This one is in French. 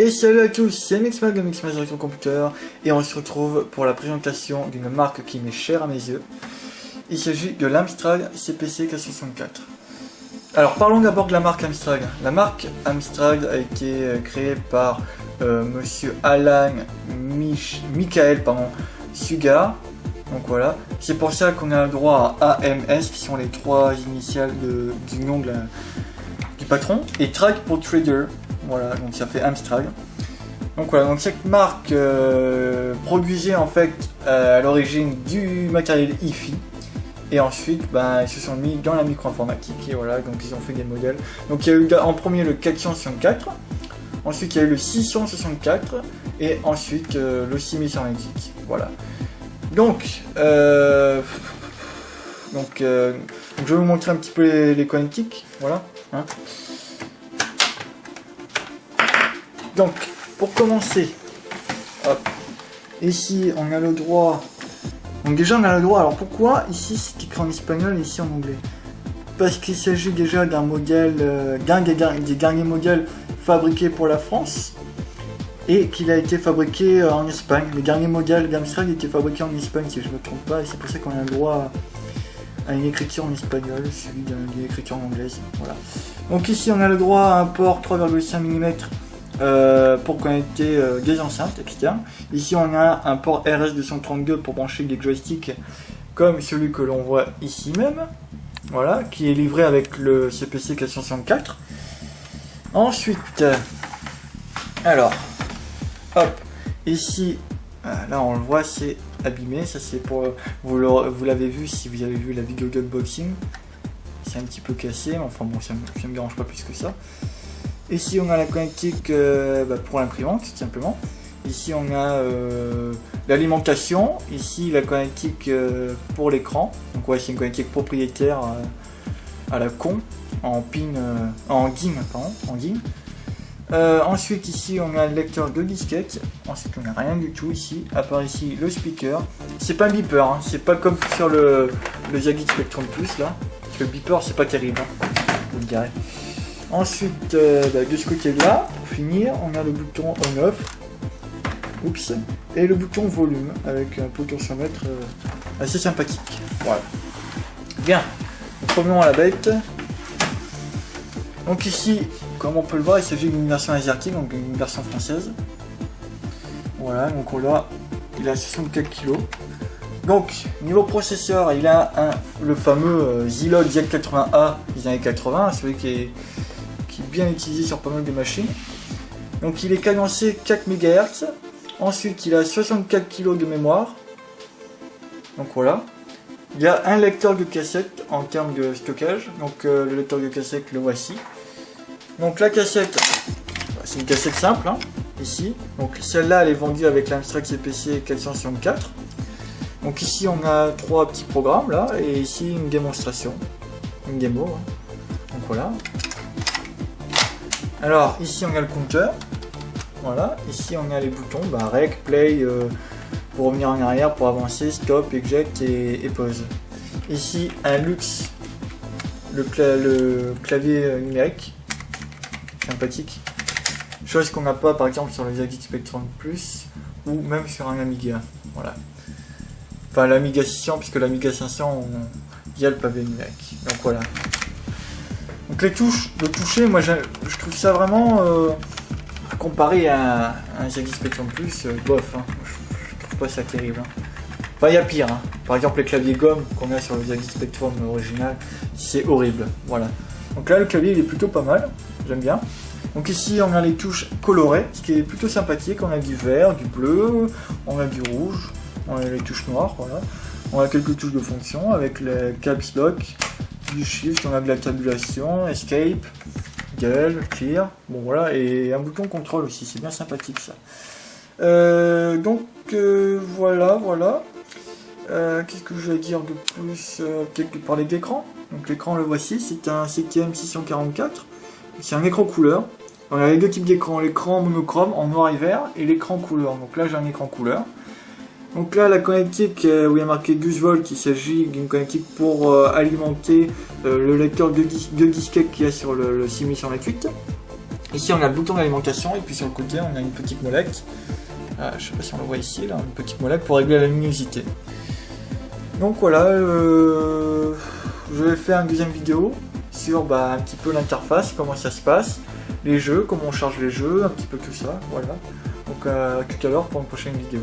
Et salut à tous, c'est Mixmag de Mixmag sur computer et on se retrouve pour la présentation d'une marque qui m'est chère à mes yeux. Il s'agit de l'Amstrad CPC 464. Alors parlons d'abord de la marque Amstrad. La marque Amstrad a été créée par monsieur Alan Michael Sugar. Donc voilà, c'est pour ça qu'on a le droit à AMS qui sont les trois initiales du nom du patron, et Trad pour Trader. Voilà, donc ça fait Amstrad. Donc voilà, donc cette marque produisait en fait à l'origine du matériel hi-fi. Et ensuite, ils se sont mis dans la micro-informatique et voilà, donc ils ont fait des modèles. Donc il y a eu en premier le 464, ensuite il y a eu le 664 et ensuite le 6110. Voilà. Donc je vais vous montrer un petit peu les connectiques. Voilà. Hein. Donc, pour commencer, hop, ici on a le droit. Donc déjà on a le droit. Alors pourquoi ici c'est écrit en espagnol et ici en anglais? Parce qu'il s'agit déjà d'un modèle, des derniers modèles fabriqués pour la France et qu'il a été fabriqué en Espagne. Les derniers modèles d'Amstrad étaient fabriqués en Espagne si je ne me trompe pas, et c'est pour ça qu'on a le droit à une écriture en espagnol suivi d'une écriture en anglaise. Voilà. Donc ici on a le droit à un port 3,5 mm. Pour connecter des enceintes externes. Ici on a un port RS232 pour brancher des joysticks comme celui que l'on voit ici même, voilà, qui est livré avec le CPC 464. Ensuite, alors, hop, ici, là on le voit, c'est abîmé, ça c'est pour, vous l'avez vu si vous avez vu la vidéo d'unboxing, c'est un petit peu cassé, mais enfin bon, ça me dérange pas plus que ça. Ici on a la connectique pour l'imprimante tout simplement. Ici on a l'alimentation. Ici la connectique pour l'écran. Donc ouais, c'est une connectique propriétaire à la con en pin, en DIN, pardon, en DIN. Ensuite ici on a le lecteur de disquette. Ensuite on n'a rien du tout ici, à part ici le speaker. C'est pas un beeper, hein. C'est pas comme sur le Zagit Spectrum Plus là. Parce que le beeper c'est pas terrible, hein, vous le direz. Ensuite, de ce côté-là, pour finir, on a le bouton on-off, oups, et le bouton volume avec un potentiomètre assez sympathique. Voilà. Bien, revenons à la bête. Donc ici, comme on peut le voir, il s'agit d'une version AZERTY, donc une version française. Voilà, donc il a 64 kg. Donc, niveau processeur, il a le fameux Zilog Z80A des années 80, celui qui est bien utilisé sur pas mal de machines. Donc il est cadencé 4 MHz. Ensuite il a 64 kg de mémoire. Donc voilà. Il y a un lecteur de cassette en termes de stockage. Donc le lecteur de cassette, le voici. Donc la cassette, c'est une cassette simple, hein, ici. Donc celle-là elle est vendue avec l'Amstrad CPC 464. Donc ici on a 3 petits programmes là, et ici une démonstration, une démo, hein. Donc voilà. Alors ici on a le compteur, voilà, ici on a les boutons, rec, play, pour revenir en arrière, pour avancer, stop, eject et pause. Ici un luxe, le clavier numérique, sympathique, chose qu'on n'a pas par exemple sur le Zagit Spectrum Plus, ou même sur un Amiga, voilà. Enfin l'Amiga 600, puisque l'Amiga 500, il y a le pavé numérique, donc voilà. Donc les touches, le toucher, moi je trouve ça vraiment, comparé à un Zagit Spectrum Plus, bof, hein. Je trouve pas ça terrible. Hein. Enfin il y a pire, hein. Par exemple les claviers gomme qu'on a sur le Zagit Spectrum original, c'est horrible, voilà. Donc là le clavier il est plutôt pas mal, j'aime bien. Donc ici on a les touches colorées, ce qui est plutôt sympathique, on a du vert, du bleu, on a du rouge, on a les touches noires, voilà. On a quelques touches de fonction avec le caps lock, du shift, on a de la tabulation, escape, del, clear, bon voilà, et un bouton contrôle aussi, c'est bien sympathique ça. Voilà. Qu'est-ce que je vais dire de plus? Parler d'écran. Donc l'écran, le voici, c'est un CTM 644. C'est un écran couleur. On a les deux types d'écran, l'écran monochrome en noir et vert et l'écran couleur. Donc là j'ai un écran couleur. Donc là la connectique où il y a marqué 12 volts, il s'agit d'une connectique pour alimenter le lecteur de disquette qu'il y a sur le 6828. Ici on a le bouton d'alimentation et puis sur le côté on a une petite molette. Je sais pas si on le voit ici, là, une petite molette pour régler la luminosité. Donc voilà, je vais faire une deuxième vidéo sur un petit peu l'interface, comment ça se passe, les jeux, comment on charge les jeux, un petit peu tout ça, voilà. Donc à tout à l'heure pour une prochaine vidéo.